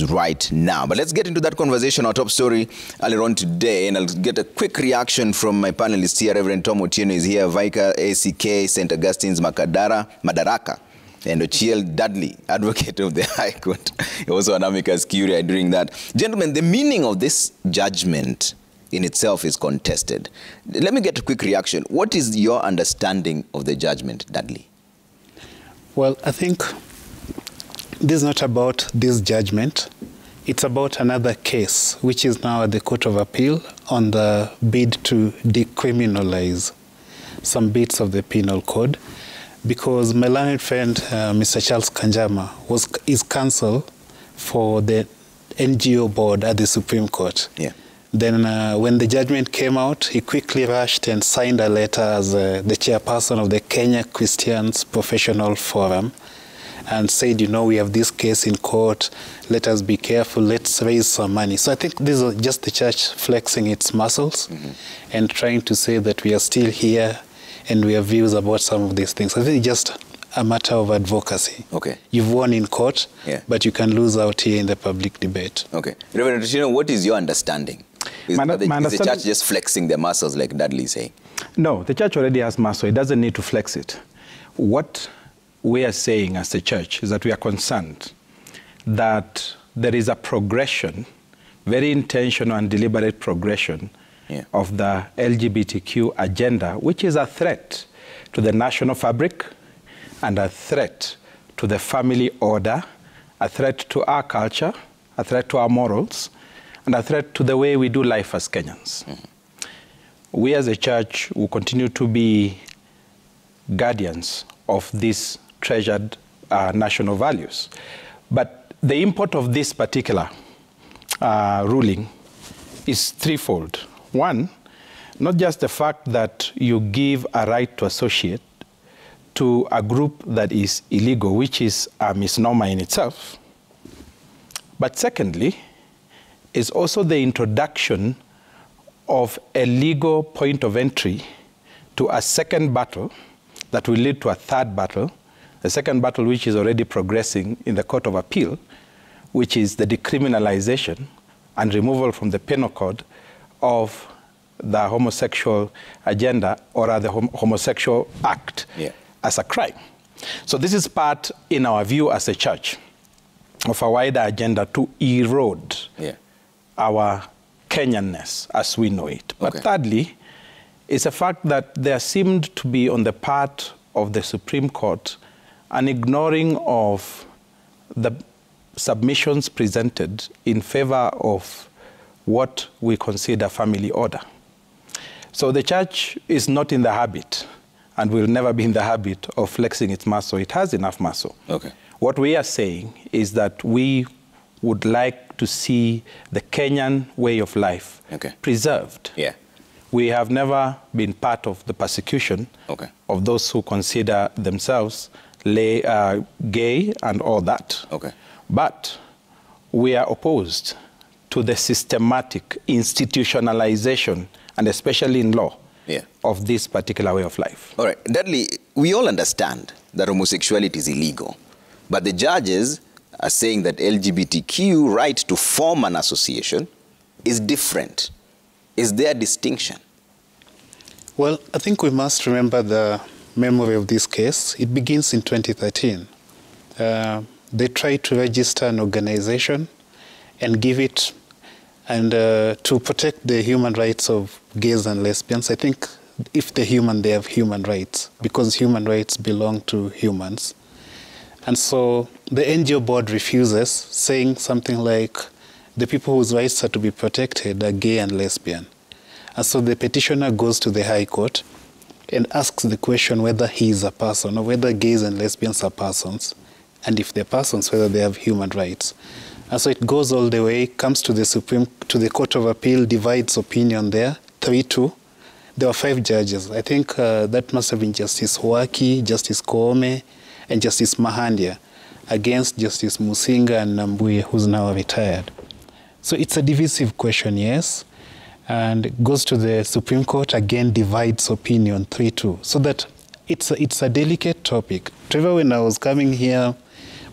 right now. But let's get into that conversation, our top story earlier on today, and I'll get a quick reaction from my panelists here. Reverend Tom Otieno is here, Vicar, ACK, St. Augustine's Madaraka, and Ochiel Dudley, advocate of the High Court. He also an amicus curiae during that. Gentlemen, the meaning of this judgment in itself is contested. Let me get a quick reaction. What is your understanding of the judgment, Dudley? Well, I think this is not about this judgment. It's about another case, which is now at the Court of Appeal on the bid to decriminalize some bits of the penal code, because my learned friend, Mr. Charles Kanjama, is counsel for the NGO board at the Supreme Court. Yeah. Then when the judgment came out, he quickly rushed and signed a letter as the chairperson of the Kenya Christians Professional Forum, and said, you know, we have this case in court, let us be careful, let's raise some money. So I think this is just the church flexing its muscles and trying to say that we are still here and we have views about some of these things. I think it's just a matter of advocacy. Okay. You've won in court, yeah, but you can lose out here in the public debate. Okay. Reverend Otieno, what is your understanding? Is the church just flexing their muscles like Dudley is saying? No, the church already has muscle. It doesn't need to flex it. What we are saying as a church is that we are concerned that there is a progression, very intentional and deliberate progression, yeah, of the LGBTQ agenda, which is a threat to the national fabric and a threat to the family order, a threat to our culture, a threat to our morals, and a threat to the way we do life as Kenyans. We as a church will continue to be guardians of these treasured national values. But the import of this particular ruling is threefold. One, not just the fact that you give a right to associate to a group that is illegal, which is a misnomer in itself, but secondly, is also the introduction of a legal point of entry to a second battle that will lead to a third battle, a second battle which is already progressing in the Court of Appeal, which is the decriminalization and removal from the penal code of the homosexual agenda or the homosexual act, yeah, as a crime. So this is part, in our view as a church, of a wider agenda to erode, yeah, our Kenyanness as we know it. But thirdly, it's a fact that there seemed to be on the part of the Supreme Court an ignoring of the submissions presented in favor of what we consider family order. So the church is not in the habit, and will never be in the habit, of flexing its muscle. It has enough muscle. Okay. What we are saying is that we would like to see the Kenyan way of life preserved. Yeah. We have never been part of the persecution of those who consider themselves gay and all that. But we are opposed to the systematic institutionalization, and especially in law, of this particular way of life. All right, Dudley, we all understand that homosexuality is illegal, but the judges are saying that LGBTQ right to form an association is different. Is there a distinction? Well, I think we must remember the memory of this case. It begins in 2013. They tried to register an organization and give it, and to protect the human rights of gays and lesbians. I think if they're human, they have human rights, because human rights belong to humans. And so the NGO board refuses, saying something like, the people whose rights are to be protected are gay and lesbian. And so the petitioner goes to the High Court and asks the question whether he is a person, or whether gays and lesbians are persons, and if they're persons, whether they have human rights. And so it goes all the way, comes to the Court of Appeal, divides opinion there, 3-2. There were 5 judges. I think that must have been Justice Waki, Justice Koome, and Justice Mahandia, against Justice Musinga and Nambuye, who's now retired. So it's a divisive question, yes, and it goes to the Supreme Court, again divides opinion 3-2. So that it's a delicate topic. Trevor, when I was coming here,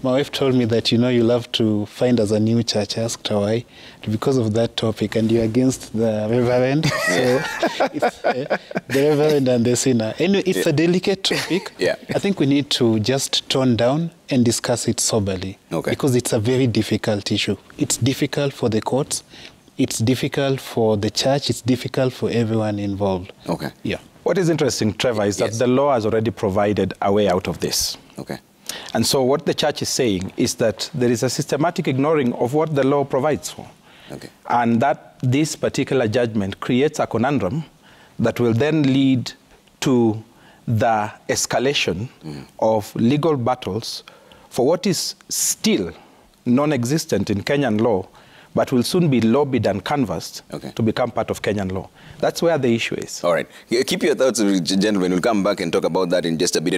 My wife told me that, you'll have to find us a new church. I asked her why. Because of that topic, and you're against the reverend. So it's the reverend and the sinner. Anyway, it's a delicate topic. Yeah. I think we need to just tone down and discuss it soberly. Okay. Because it's a very difficult issue. It's difficult for the courts. It's difficult for the church. It's difficult for everyone involved. Okay. Yeah. What is interesting, Trevor, is that the law has already provided a way out of this. Okay. And so what the church is saying is that there is a systematic ignoring of what the law provides for. Okay. And that this particular judgment creates a conundrum that will then lead to the escalation of legal battles for what is still non-existent in Kenyan law, but will soon be lobbied and canvassed to become part of Kenyan law. That's where the issue is. All right. Keep your thoughts, gentlemen. We'll come back and talk about that in just a bit.